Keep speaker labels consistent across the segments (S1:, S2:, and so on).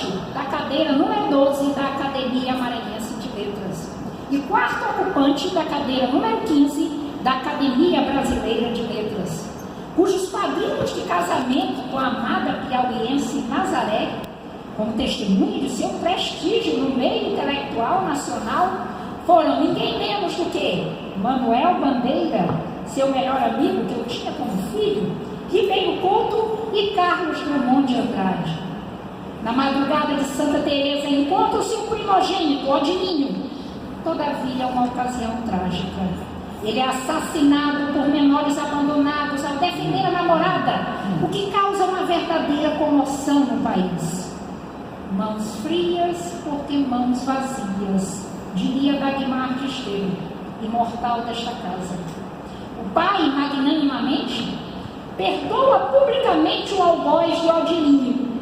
S1: ocupante da cadeira número 12 da Academia Maranhense de Letras e quarto ocupante da cadeira número 15 da Academia Brasileira de Letras, cujos padrinhos de casamento com a amada piauiense Nazaré, como testemunho de seu prestígio no meio intelectual nacional, foram ninguém menos do que Manuel Bandeira, seu melhor amigo que eu tinha como filho, Ribeiro Couto e Carlos Drummond de Andrade. Na madrugada de Santa Teresa encontra-se o primogênito, Odilinho. Todavia, uma ocasião trágica. Ele é assassinado por menores abandonados ao defender a namorada, o que causa uma verdadeira comoção no país. Mãos frias porque mãos vazias, diria Dagmar de Esteiro, imortal desta casa. O pai, magnanimamente, perdoa publicamente o algoz de Odilinho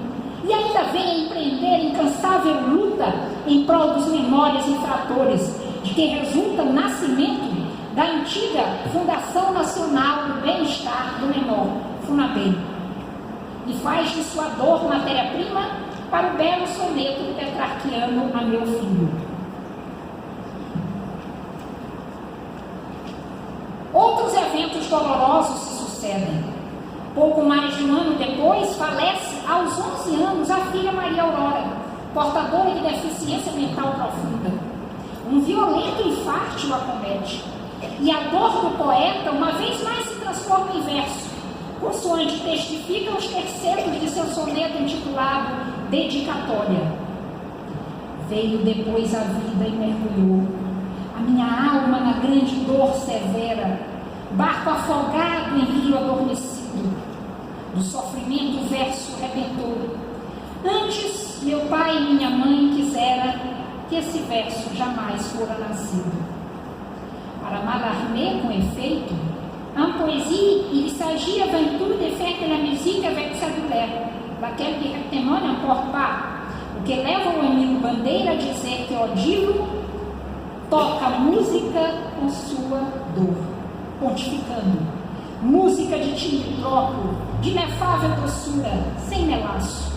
S1: e ainda vem a empreender incansável luta em prol dos menores infratores, de que resulta o nascimento da antiga Fundação Nacional do Bem-Estar do Menor, FUNABEM, e faz de sua dor matéria-prima para o belo soneto petrarquiano a meu filho. Outros eventos dolorosos se sucedem. Pouco mais de um ano depois, falece aos 11 anos a filha Maria Aurora, portadora de deficiência mental profunda. Um violento infarte o acomete, e a dor do poeta uma vez mais se transforma em verso, consoante testificam os tercetos de seu soneto intitulado Dedicatória. Veio depois a vida e mergulhou a minha alma na grande dor severa, barco afogado em rio adormecido. Do sofrimento o verso rebentou. Antes, meu pai e minha mãe quisera que esse verso jamais fora nascido. Para Mallarmé, com efeito, en poésie, il s'agit avant tout de faire de la musique avec sa douleur, laquelle directement n'importe pas. O que leva o amigo Bandeira a dizer que Odilo toca música com sua dor, pontificando. Música de timbre próprio, de inefável doçura, sem melaço.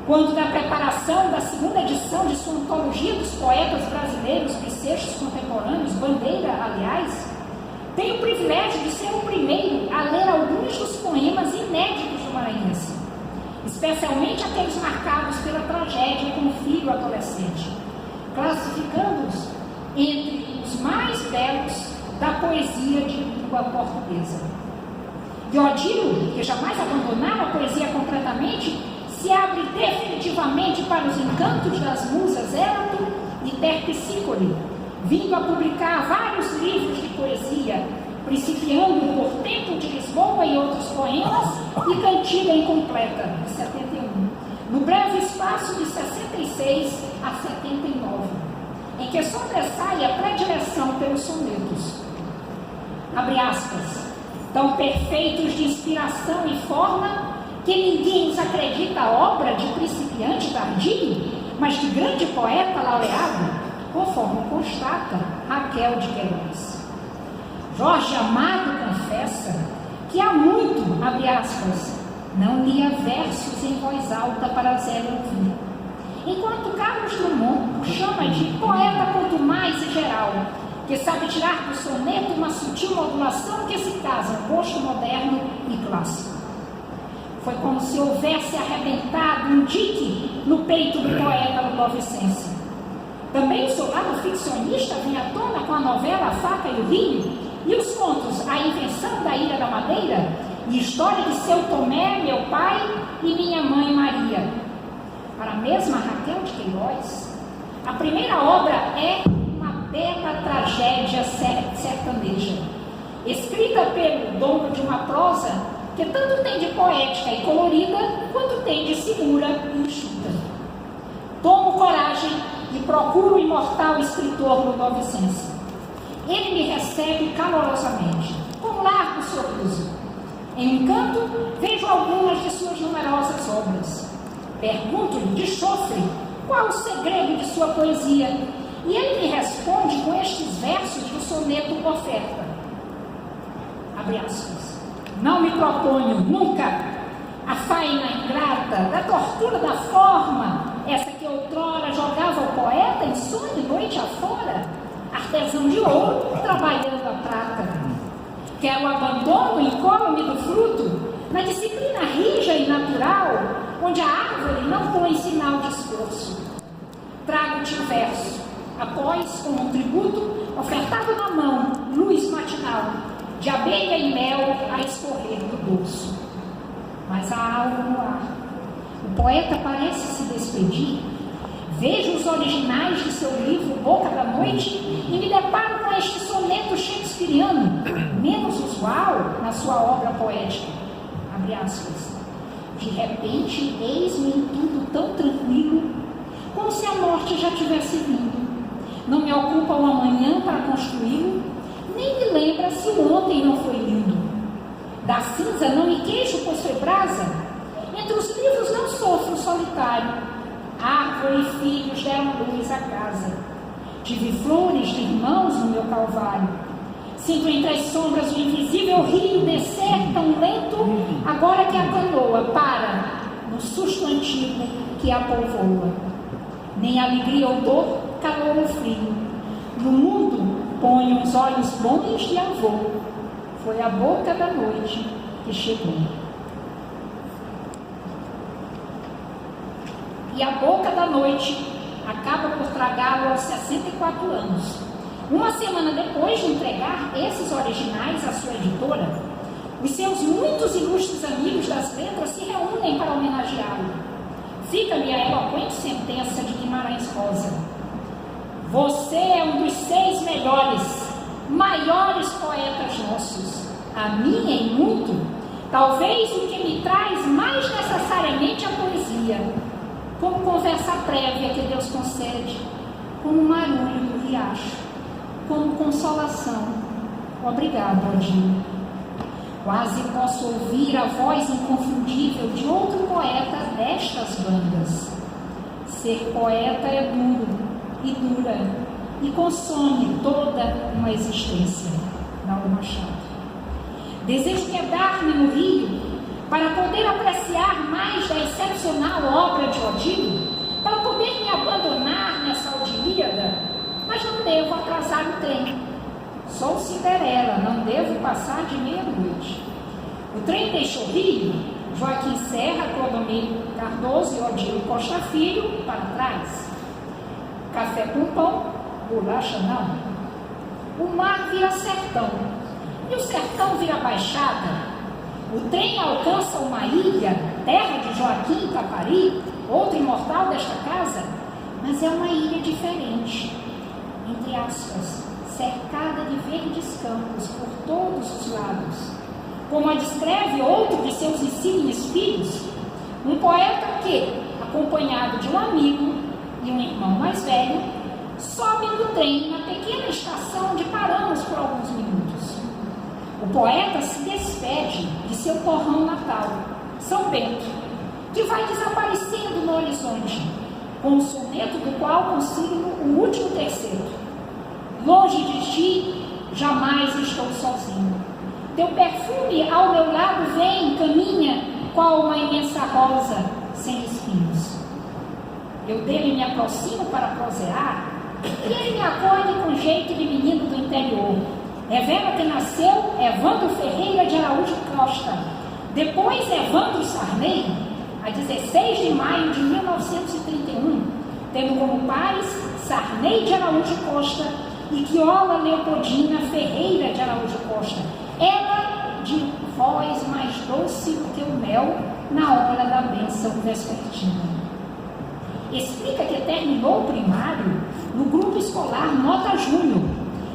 S1: Quando na preparação da segunda edição de sua antologia dos poetas brasileiros bissextos contemporâneos, Bandeira, aliás, tem o privilégio de ser o primeiro a ler alguns dos poemas inéditos do maranhense, especialmente aqueles marcados pela tragédia com o filho adolescente, classificando-os entre os mais belos da poesia de língua portuguesa. E Odilo, que jamais abandonara a poesia completamente, se abre definitivamente para os encantos das musas Érato e Terpsícore, vindo a publicar vários livros de poesia, principiando por Tempo de Lisboa e outros poemas e Cantiga Incompleta, de 71, no breve espaço de 66 a 79, em que sobressai a predileção pelos sonetos. Abre aspas, tão perfeitos de inspiração e forma que ninguém os acredita a obra de principiante tardio, mas de grande poeta laureado, conforme constata Raquel de Queiroz. Jorge Amado confessa que há muito, abre aspas, não lia versos em voz alta para Zélia ouvir, enquanto Carlos Drummond o chama de poeta quanto mais e geral, que sabe tirar do soneto uma sutil modulação que se casa gosto moderno e clássico. Foi como se houvesse arrebentado um dique no peito do poeta ludovicense. Também o seu lado ficcionista vem à tona com a novela A Faca e o Rio, e os contos A Invenção da Ilha da Madeira e História de Seu Tomé, Meu Pai e Minha Mãe Maria. Para a mesma Raquel de Queiroz, a primeira obra é bela tragédia sertaneja, escrita pelo dono de uma prosa que tanto tem de poética e colorida, quanto tem de segura e enxuta. Tomo coragem e procuro o imortal escritor ludovicense. Ele me recebe calorosamente, com um largo sorriso. Em um canto, vejo algumas de suas numerosas obras. Pergunto-lhe, de chofre, qual o segredo de sua poesia? E ele me responde com estes versos do soneto Oferta. Abre aspas. Não me proponho nunca a faina ingrata, da tortura da forma, essa que outrora jogava o poeta em sonho noite afora, artesão de ouro, trabalhando a prata. Quer o abandono incólume do fruto, na disciplina rija e natural, onde a árvore não põe sinal de esforço. Trago-te o verso, após, como um tributo, ofertado na mão, luz matinal, de abelha e mel a escorrer do dorso. Mas há algo no ar. O poeta parece se despedir. Vejo os originais de seu livro Boca da Noite e me deparo com este soneto shakespeariano, menos usual na sua obra poética. Abre aspas. De repente, eis-me em tudo tão tranquilo, como se a morte já tivesse vindo. Não me ocupa o amanhã para construí-lo, nem me lembra se o ontem não foi lindo. Da cinza não me queixo, pois foi brasa. Entre os livros não sofro solitário. Árvore e filhos deram luz à casa. Tive flores de irmãos no meu calvário. Sinto entre as sombras o invisível rio descer tão lento, agora que a canoa para no susto antigo que a povoa. Nem alegria ou dor, calor ou frio. No mundo ponho os olhos bons de avô. Foi a boca da noite que chegou. E a boca da noite acaba por tragá-lo aos 64 anos. Uma semana depois de entregar esses originais à sua editora, os seus muitos ilustres amigos das letras se reúnem para homenageá-lo. Fica-lhe a eloquente sentença de Guimarães Rosa: você é um dos 6 melhores, maiores poetas nossos. A mim, em muito, talvez o que me traz mais necessariamente a poesia, como conversa prévia que Deus concede, como um marulho do riacho, como consolação. Obrigado, Odinho. Quase posso ouvir a voz inconfundível de outro poeta destas bandas. Ser poeta é duro e dura e consome toda uma existência. Lauro Machado. Desejo quedar-me no Rio para poder apreciar mais da excepcional obra de Odilo, para poder me abandonar nessa Odilíada, mas não devo atrasar o trem. Sou Cinderela, não devo passar de meia-noite. O trem deixou Rio, Joaquim Serra, Clodomiro Cardoso e Odilo Costa Filho para trás. Café com pão, bolacha não. O mar vira sertão, e o sertão vira baixada. O trem alcança uma ilha, terra de Joaquim Tapari, outro imortal desta casa, mas é uma ilha diferente, entre aspas, cercada de verdes campos por todos os lados. Como a descreve outro de seus insígnios filhos, um poeta que, acompanhado de um amigo e um irmão mais velho, sobe do trem na pequena estação onde paramos por alguns minutos. O poeta se despede de seu torrão natal, São Bento, que vai desaparecendo no horizonte, com o soneto do qual consigo o último terceiro. Longe de ti, jamais estou sozinho. Teu perfume ao meu lado vem, caminha, qual uma imensa rosa sem espinhos. Eu dele me aproximo para prosear, e ele me acolhe com jeito de menino do interior. Revela que nasceu Evandro Ferreira de Araújo Costa, depois Evandro Sarney, a 16 de maio de 1931, tendo como pais Sarney de Araújo Costa e Quiola Leopoldina Ferreira de Araújo Costa, ela de voz mais doce do que o mel na hora da bênção vespertina. Explica que terminou o primário no grupo escolar Nota Júnior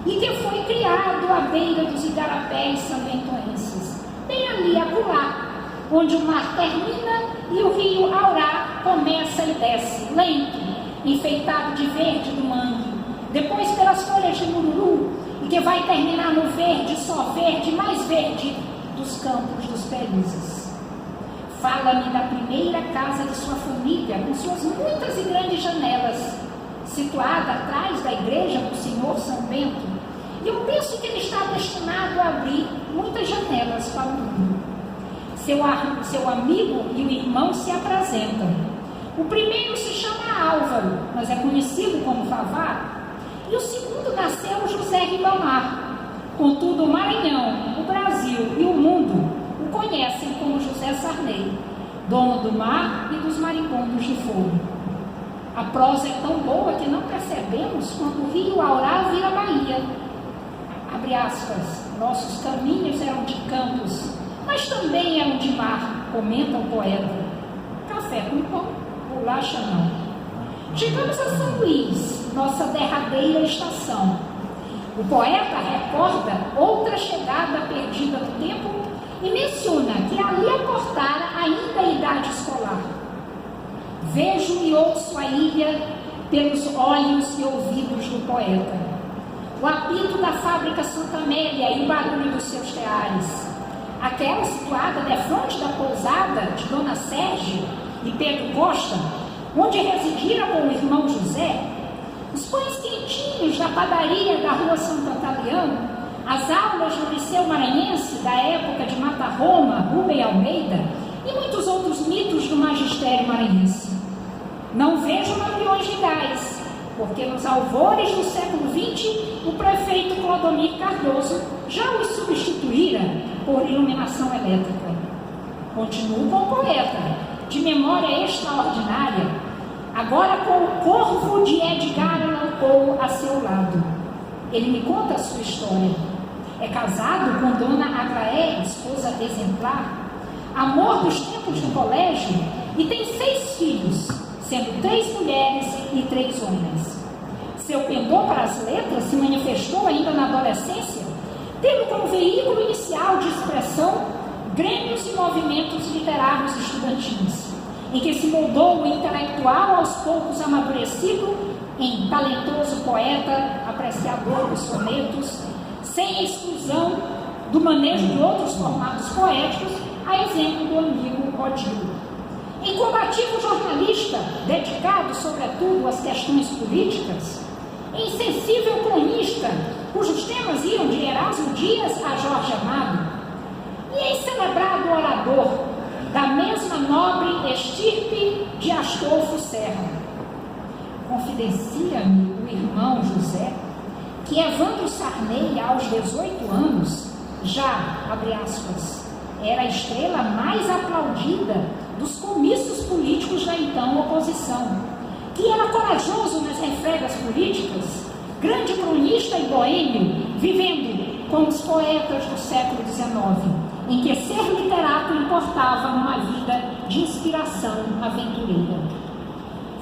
S1: e que foi criado à beira dos igarapés sanbentoenses, bem ali acolá, onde o mar termina e o rio Aurá começa e desce, lento, enfeitado de verde do mangue, depois pelas folhas de mururu, e que vai terminar no verde, só verde, mais verde dos campos dos Perizes. Fala-me da primeira casa de sua família, com suas muitas e grandes janelas, situada atrás da igreja do Senhor São Bento, e eu penso que ele está destinado a abrir muitas janelas para o mundo. seu amigo e o irmão se apresentam. O primeiro se chama Álvaro, mas é conhecido como Vavá, e o segundo nasceu José Ribamar. Contudo, o Maranhão, o Brasil e o mundo o conhecem como José Sarney, dono do mar e dos marimbondos de fogo. A prosa é tão boa que não percebemos quando o rio Aurá vira Bahia. Abre aspas, nossos caminhos eram de campos, mas também eram de mar, comenta o poeta. Café com pão, bolacha não. Chegamos a São Luís, nossa derradeira estação. O poeta recorda outra chegada perdida do tempo e menciona que ali aportara ainda a idade escolar. Vejo e ouço a ilha pelos olhos e ouvidos do poeta. O apito da fábrica Santa Amélia e o barulho dos seus teares. Aquela situada defronte da pousada de Dona Sérgio e Pedro Costa, onde residira com o irmão José, os pães quentinhos da padaria da rua Santo Antaliano, as aulas do Liceu Maranhense da época de Mata Roma, Rubem Almeida e muitos outros mitos do magistério maranhense. Não vejo lampiões de gás, porque nos alvores do século XX o prefeito Clodomir Cardoso já os substituíra por iluminação elétrica. Continuo com o poeta, de memória extraordinária, agora com o corvo de Edgar Allan Poe a seu lado. Ele me conta a sua história. É casado com Dona Aglaé, esposa exemplar, amor dos tempos do colégio, e tem 6 filhos, sendo 3 mulheres e 3 homens. Seu pendor para as letras se manifestou ainda na adolescência, tendo como veículo inicial de expressão grêmios e movimentos literários estudantis, em que se moldou o intelectual aos poucos amadurecido em talentoso poeta, apreciador dos sonetos, sem exclusão do manejo de outros formatos poéticos, a exemplo do amigo Odilo. Em combativo jornalista, dedicado sobretudo às questões políticas, em sensível cronista, cujos temas iam de Erasmo Dias a Jorge Amado, e em celebrado orador da mesma nobre estirpe de Astolfo Serra. Confidencia-me o irmão José que Evandro Sarney, aos 18 anos, já, abre aspas, era a estrela mais aplaudida dos comícios políticos da então oposição, que era corajoso nas refregas políticas, grande cronista e boêmio, vivendo com os poetas do século XIX, em que ser literato importava numa vida de inspiração aventureira.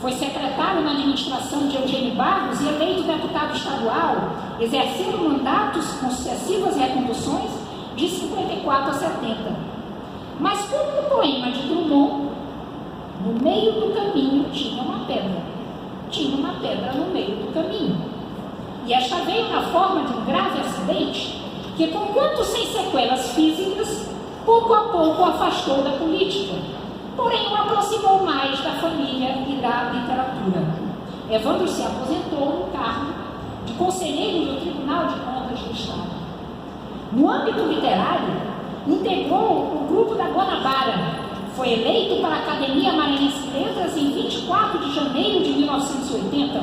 S1: Foi secretário na administração de Eugênio Barros e eleito deputado estadual, exercendo mandatos com sucessivas reconduções de 54 a 70. Mas como no poema de Drummond, no meio do caminho tinha uma pedra. Tinha uma pedra no meio do caminho. E esta veio na forma de um grave acidente que, conquanto sem sequelas físicas, pouco a pouco o afastou da política, porém o aproximou mais da família e da literatura. Evandro se aposentou no cargo de conselheiro do Tribunal de Contas do Estado. No âmbito literário, integrou o grupo da Guanabara. Foi eleito para a Academia Maranhense de Letras em 24 de janeiro de 1980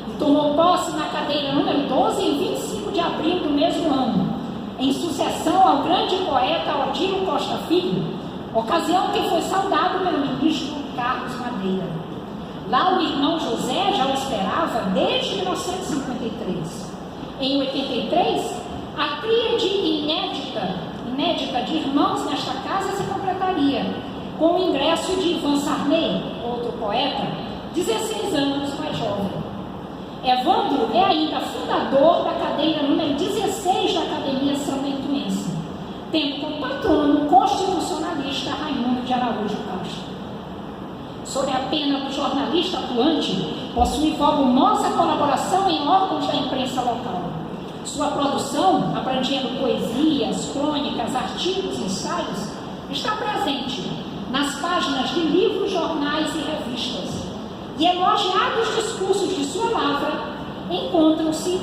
S1: e tomou posse na cadeira número 12 em 25 de abril do mesmo ano, em sucessão ao grande poeta Odilo Costa Filho, ocasião que foi saudado pelo ministro Carlos Madeira. Lá o irmão José já o esperava desde 1953. Em 83, a tríade inédita de irmãos nesta casa se completaria, com o ingresso de Ivan Sarney, outro poeta, 16 anos mais jovem. Evandro é ainda fundador da cadeira número 16 da Academia Santo-Intuense, tendo como patrono o constitucionalista Raimundo de Araújo Castro. Sob a pena do jornalista atuante, possui volumosa colaboração em órgãos da imprensa local. Sua produção, abrangendo poesias, crônicas, artigos e ensaios, está presente nas páginas de livros, jornais e revistas, e elogiados discursos de sua lavra encontram-se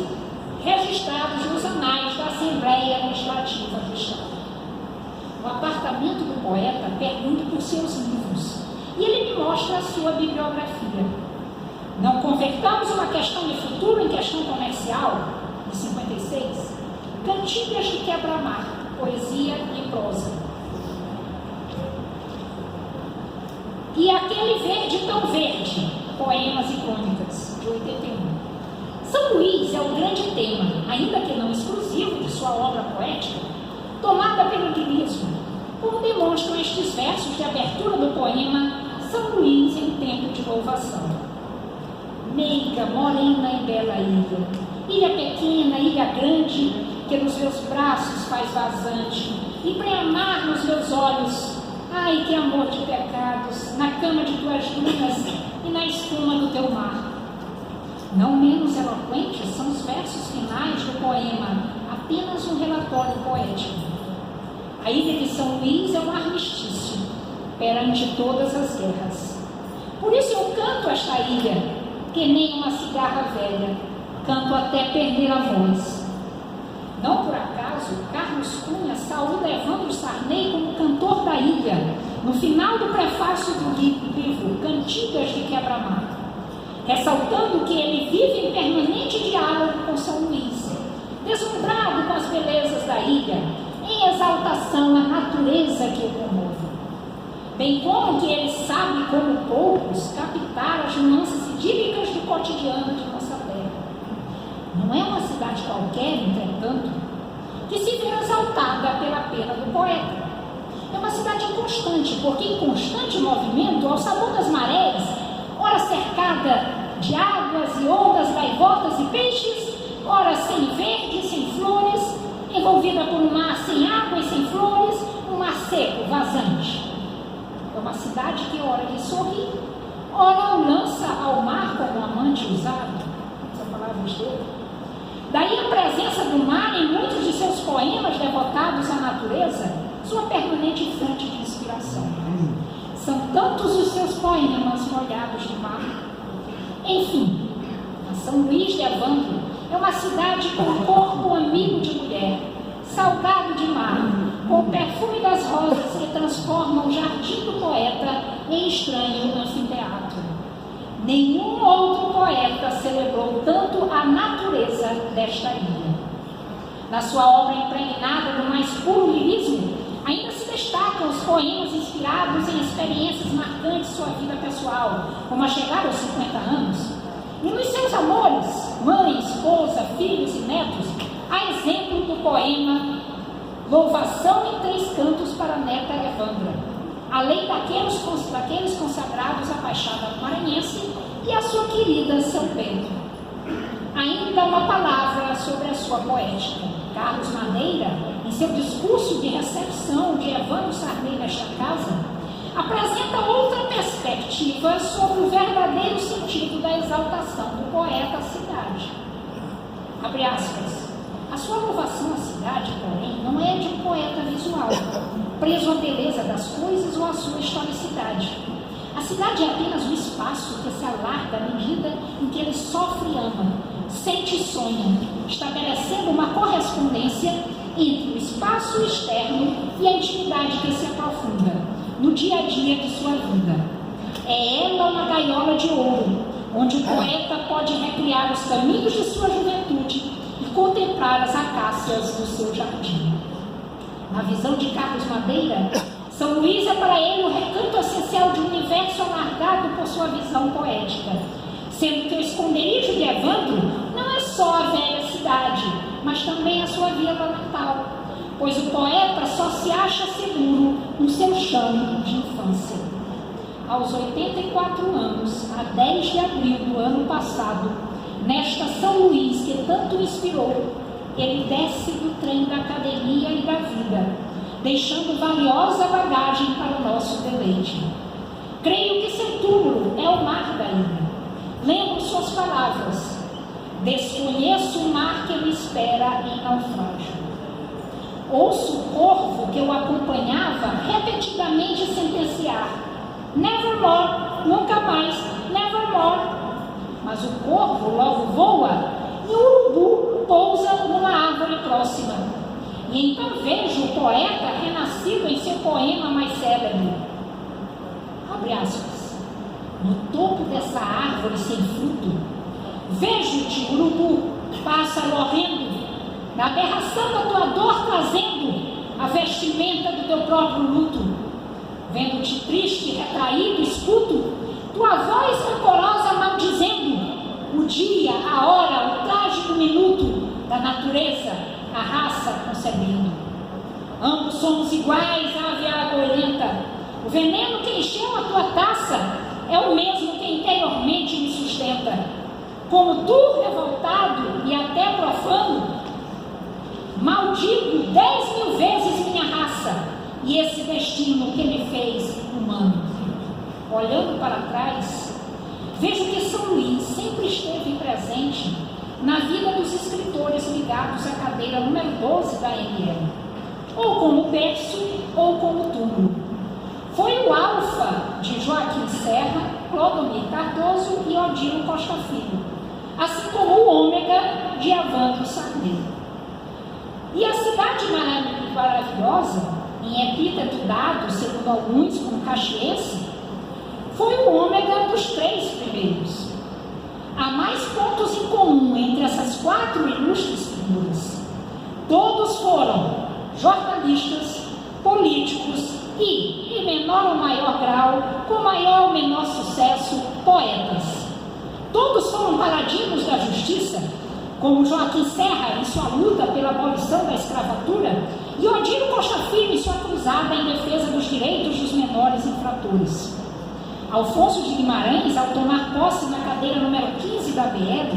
S1: registrados nos anais da Assembleia Legislativa do Estado. no apartamento do poeta, pergunto por seus livros, e ele me mostra a sua bibliografia. Não convertamos uma questão de futuro em questão comercial, de 56, Cantigas de Quebra-Mar, poesia e prosa. E Aquele Verde Tão Verde, poemas e crônicas, de 81. São Luís é o grande tema, ainda que não exclusivo, de sua obra poética, tomada pelo lirismo, como demonstram estes versos de abertura do poema São Luís em Tempo de Louvação. Meiga, morena e bela ilha, ilha pequena, ilha grande, que nos meus braços faz vazante, e pré-amar nos meus olhos, ai que amor de pecados, na cama de tuas dunas e na espuma do teu mar. Não menos eloquentes são os versos finais do poema, apenas um relatório poético. A ilha de São Luís é um armistício perante todas as guerras. Por isso eu canto esta ilha, que nem uma cigarra velha, canto até perder a voz. Não por acaso, Carlos Cunha saúda Evandro Sarney como cantor da ilha, no final do prefácio do livro Cantigas de Quebra-Mar, ressaltando que ele vive em permanente diálogo com São Luís, deslumbrado com as belezas da ilha, em exaltação à natureza que o comove. Bem como que ele sabe, como poucos, captar as nuances idílicas do cotidiano de nossa terra. Não é uma cidade qualquer, entretanto, que se vê exaltada pela pena do poeta. É uma cidade inconstante, porque em constante movimento, ao sabor das marés, ora cercada de águas e ondas, gaivotas e peixes, ora sem verde, sem flores, envolvida por um mar sem água e sem flores, um mar seco, vazante. É uma cidade que ora lhe sorri, ora o lança ao mar como um amante usado. Essa palavra dele. Daí a presença do mar em muitos de seus poemas devotados à natureza, sua permanente fonte de inspiração. São tantos os seus poemas molhados de mar. Enfim, a São Luís de Evandro é uma cidade com corpo amigo de mulher, salgado de mar, com o perfume das rosas que transformam o jardim do poeta em estranho anfiteatro. Nenhum outro poeta celebrou tanto a natureza desta ilha. Na sua obra impregnada do mais puro lirismo, ainda se destacam os poemas inspirados em experiências marcantes de sua vida pessoal, como a chegada aos 50 anos, e nos seus amores, mãe, esposa, filhos e netos, a exemplo do poema Louvação em 3 cantos para a neta Evandra, além daqueles consagrados à Baixada Maranhense e à sua querida São Pedro. Ainda uma palavra sobre a sua poética. Carlos Madeira, em seu discurso de recepção de Evandro Sarney nesta casa, apresenta outra perspectiva sobre o verdadeiro sentido da exaltação do poeta à cidade. Abre aspas. A sua louvação à cidade, porém, não é de um poeta visual, preso à beleza das coisas ou à sua historicidade. A cidade é apenas um espaço que se alarga à medida em que ele sofre e ama, sente e sonha, estabelecendo uma correspondência entre o espaço externo e a intimidade que se aprofunda no dia a dia de sua vida. É ela uma gaiola de ouro, onde o poeta pode recriar os caminhos de sua juventude e contemplar as acácias do seu jardim. Na visão de Carlos Madeira, São Luís é para ele o recanto essencial de um universo alargado por sua visão poética, sendo que o esconderijo de Evandro não é só a velha cidade, mas também a sua vila natal, pois o poeta só se acha seguro no seu chão de infância. Aos 84 anos, a 10 de abril do ano passado, nesta São Luís que tanto inspirou, ele desce do trem da academia e da vida, deixando valiosa bagagem para o nosso deleite. Creio que seu túmulo é o mar da ilha. Lembro suas palavras. Desconheço o mar que me espera em naufrágio. Ouço o corvo que eu acompanhava repetidamente sentenciar: nevermore, nunca mais, nevermore. Mas o corvo logo voa e o urubu pousa numa árvore próxima. E então vejo o poeta renascido em seu poema mais célebre. Abre aspas. No topo dessa árvore sem fruto, vejo-te, urubu, pássaro horrendo, na aberração da tua dor trazendo a vestimenta do teu próprio luto. Vendo-te triste, retraído, escuto tua voz rancorosa maldizendo o dia, a hora, o trágico minuto da natureza, a raça concebendo. Ambos somos iguais, ave agourenta. O veneno que encheu a tua taça é o mesmo que interiormente me sustenta. Como tu, revoltado e até profano, maldigo 10.000 vezes minha raça e esse destino que me fez humano. Olhando para trás, vejo que São Luís sempre esteve presente na vida dos escritores ligados à cadeira número 12 da ANL, ou como berço ou como túmulo. Foi o alfa de Joaquim Serra, Clodomir Cardoso e Odilo Costa Filho, assim como o ômega de Evandro Sarney. E a cidade maravilhosa, em epíteto dado, segundo alguns, como caxiense, foi o ômega dos 3 primeiros. Há mais pontos em comum entre essas 4 ilustres figuras. Todos foram jornalistas, políticos e, em menor ou maior grau, com maior ou menor sucesso, poetas. Todos foram paradigmas da justiça, como Joaquim Serra em sua luta pela abolição da escravatura e Odilo Costa Filho em sua cruzada em defesa dos direitos dos menores infratores. Alfonso de Guimarães, ao tomar posse na cadeira número 15 da BL,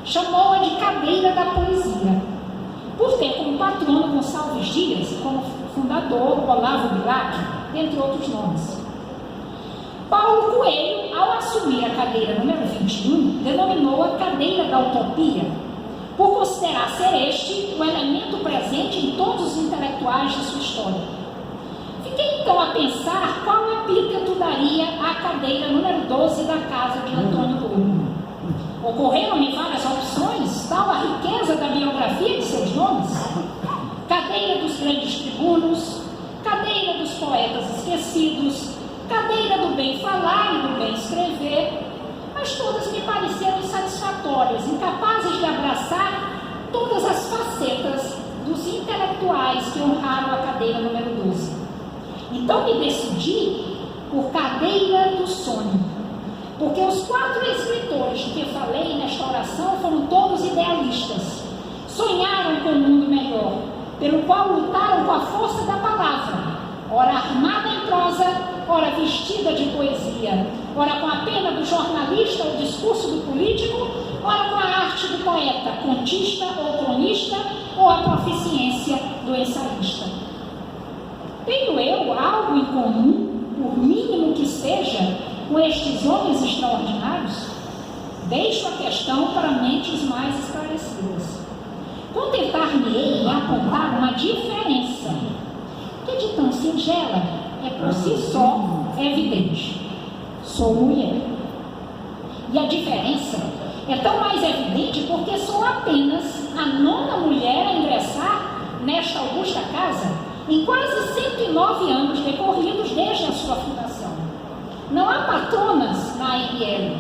S1: chamou-a de cadeira da poesia, por ter como patrono Gonçalves Dias e como fundador Olavo Bilac, entre outros nomes. Paulo Coelho, ao assumir a cadeira número 21, denominou-a cadeira da utopia, por considerar ser este o elemento presente em todos os intelectuais de sua história. Fiquei então a pensar qual epíteto daria à cadeira número 12 da casa de Antônio Louro. Ocorreram-me várias opções, tal a riqueza da biografia de seus nomes. Cadeira dos grandes tribunos, cadeira dos poetas esquecidos, cadeira do bem falar e do bem escrever, mas todas me pareceram insatisfatórias, incapazes de abraçar todas as facetas dos intelectuais que honraram a cadeira número 12. Então me decidi por cadeira do sonho, porque os 4 escritores de que falei nesta oração foram todos idealistas, sonharam com um mundo melhor, pelo qual lutaram com a força da palavra, ora armada em prosa, ora vestida de poesia, ora com a pena do jornalista ou discurso do político, ora com a arte do poeta, contista ou cronista, ou a proficiência do ensaísta. Tenho eu algo em comum, por mínimo que seja, com estes homens extraordinários? Deixo a questão para mentes mais esclarecidas. Contentar-me-ei em apontar uma diferença, que de tão singela é por si só evidente. Sou mulher. E a diferença é tão mais evidente porque sou apenas a 9ª mulher a ingressar nesta augusta casa em quase 109 anos decorridos desde a sua fundação. Não há patronas na ANL.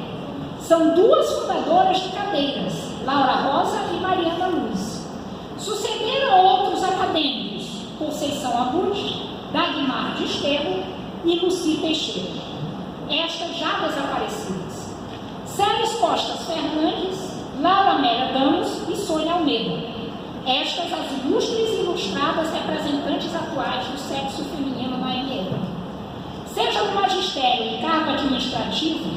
S1: São 2 fundadoras de cadeiras, Laura Rosa e Mariana Luz. Sucederam outros acadêmicos, Conceição Abud, Dagmar de Estevam e Luci Teixeira, estas já desaparecidas. Célis Costas Fernandes, Laura Amélia Damos e Sônia Almeida, estas as ilustres e ilustradas representantes atuais do sexo feminino na ANL. Seja no magistério e cargo administrativo,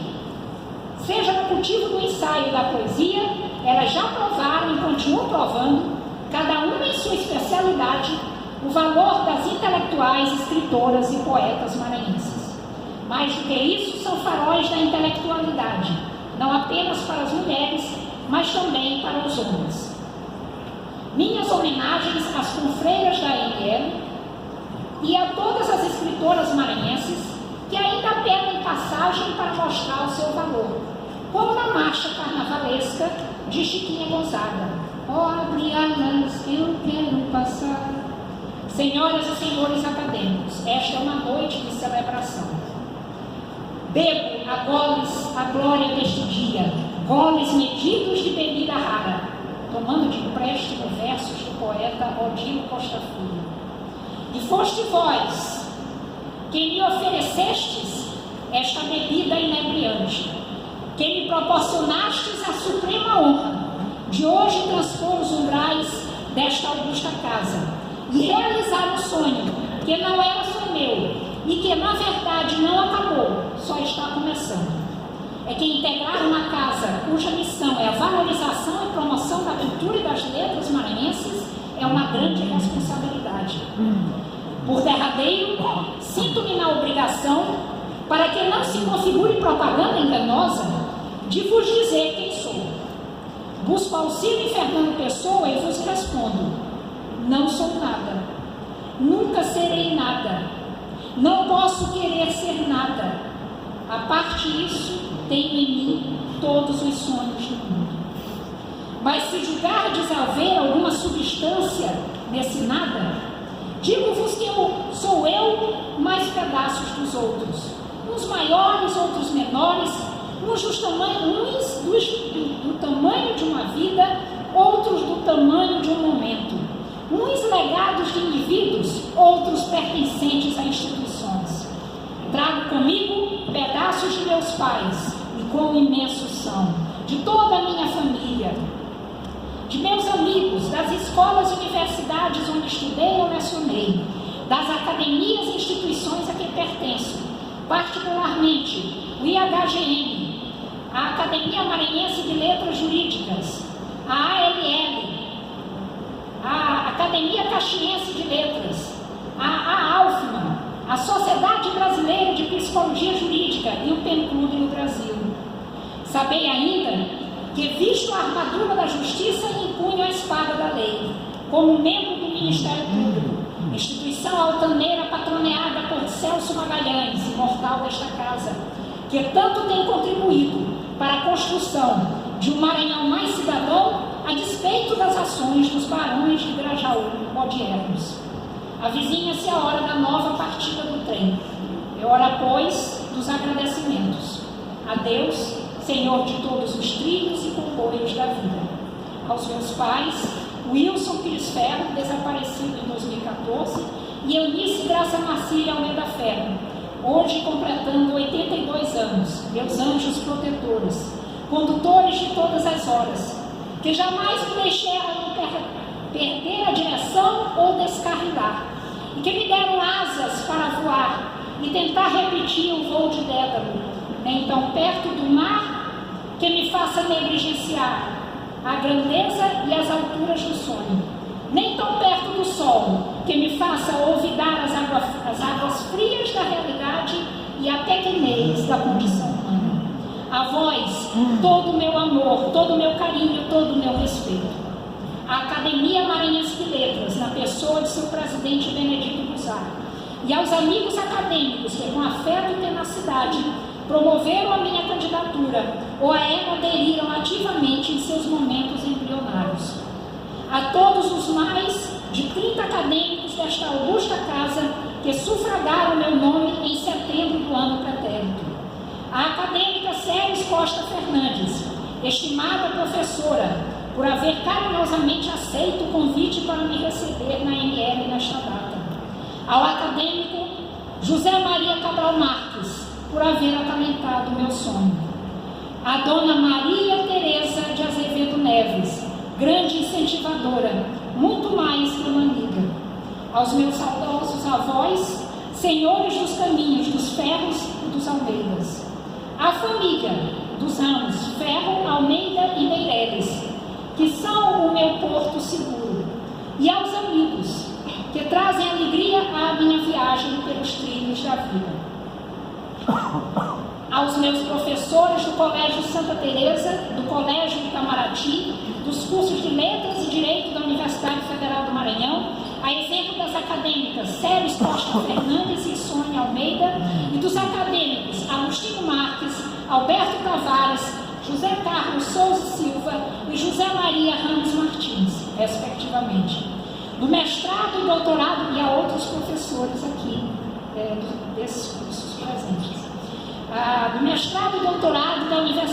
S1: seja no cultivo do ensaio e da poesia, elas já provaram e continuam provando, cada uma em sua especialidade, o valor das intelectuais, escritoras e poetas maranhenses. Mais do que isso, são faróis da intelectualidade, não apenas para as mulheres, mas também para os homens. Minhas homenagens às confreiras da ANL e a todas as escritoras maranhenses que ainda pedem passagem para mostrar o seu valor, como na marcha carnavalesca de Chiquinha Gonzaga. Oh, abre alas, eu quero passar. Senhoras e senhores acadêmicos, esta é uma noite de celebração. Bebo a goles a glória deste dia, goles medidos de bebida rara, tomando de empréstimo versos do poeta Odilo Costa Filho. E foste vós quem me oferecestes esta bebida inebriante, quem me proporcionastes a suprema honra de hoje transpor os umbrais desta augusta casa e realizar um sonho que não era só meu e que na verdade não acabou, só está começando. É que integrar uma casa cuja missão é a valorização e promoção da cultura e das letras maranhenses é uma grande responsabilidade. Por derradeiro, sinto-me na obrigação, para que não se configure propaganda enganosa, de vos dizer quem sou. Busco auxílio em Fernando Pessoa e vos respondo: não sou nada, nunca serei nada, não posso querer ser nada. A parte disso, tenho em mim todos os sonhos do mundo. Mas se julgardes haver alguma substância nesse nada, digo-vos que sou eu mais pedaços dos outros, uns maiores, outros menores, uns do tamanho de uma vida, outros do tamanho de um momento, uns legados de indivíduos, outros pertencentes a instituições. Trago comigo pedaços de meus pais, e quão imensos são, de toda a minha família, de meus amigos, das escolas e universidades onde estudei ou lecionei, das academias e instituições a que pertenço, particularmente o IHGM, a Academia Maranhense de Letras Jurídicas, a ALL, a Academia Caxiense de Letras, a ALFMA, a Sociedade Brasileira de Psicologia Jurídica e o PEN Clube no Brasil. Sabei ainda que visto a armadura da justiça e empunho a espada da lei, como membro do Ministério Público, instituição altaneira patroneada por Celso Magalhães, imortal desta casa, que tanto tem contribuído para a construção de um Maranhão mais cidadão, a despeito das ações dos barões de Grajaú modiernos. Avizinha-se a hora da nova partida do trem. É hora, pois, dos agradecimentos. A Deus, Senhor de todos os trilhos e comboios da vida. Aos meus pais, Wilson Pires Ferro, desaparecido em 2014, e Eunice Graça Marcília Almeida Ferro, hoje completando 82 anos, meus anjos protetores, condutores de todas as horas, que jamais me deixaram perder a direção ou descarrilar, e que me deram asas para voar e tentar repetir o voo de Dédalo, nem tão perto do mar que me faça negligenciar a grandeza e as alturas do sonho, nem tão perto do sol que me faça olvidar as águas frias da realidade e a pequenez da condição humana. A vós, todo o meu amor, todo o meu carinho, todo o meu respeito. A Academia Maranhense de Letras, na pessoa de seu presidente Benedito Guzar, e aos amigos acadêmicos que, com afeto e tenacidade, promoveram a minha candidatura ou a ela aderiram ativamente em seus momentos embrionários. A todos os mais de 30 acadêmicos desta augusta casa que sufragaram meu nome em setembro do ano pretérito. A acadêmica Ceres Costa Fernandes, estimada professora, por haver carinhosamente aceito o convite para me receber na ML nesta data. Ao acadêmico José Maria Cabral Marques, por haver acalentado meu sonho. A dona Maria Tereza de Azevedo Neves, grande incentivadora, muito mais que uma amiga. Aos meus saudosos avós, senhores dos caminhos dos Ferros e dos Almeidas. A família dos ramos Ferro, Almeida e Meireles, que são o meu porto seguro. E aos amigos, que trazem alegria à minha viagem pelos trilhos da vida. Aos meus professores do Colégio Santa Teresa, do Colégio Itamaraty, dos cursos de Letras e Direito da Universidade Federal do Maranhão, a exemplo das acadêmicas Ceres Costa Fernandes e Sônia Almeida, e dos acadêmicos Agostinho Marques, Alberto Tavares, José Carlos Souza Silva e José Maria Ramos Martins, respectivamente. do mestrado e doutorado, e há outros professores aqui desses cursos presentes. Do mestrado e doutorado da Universidade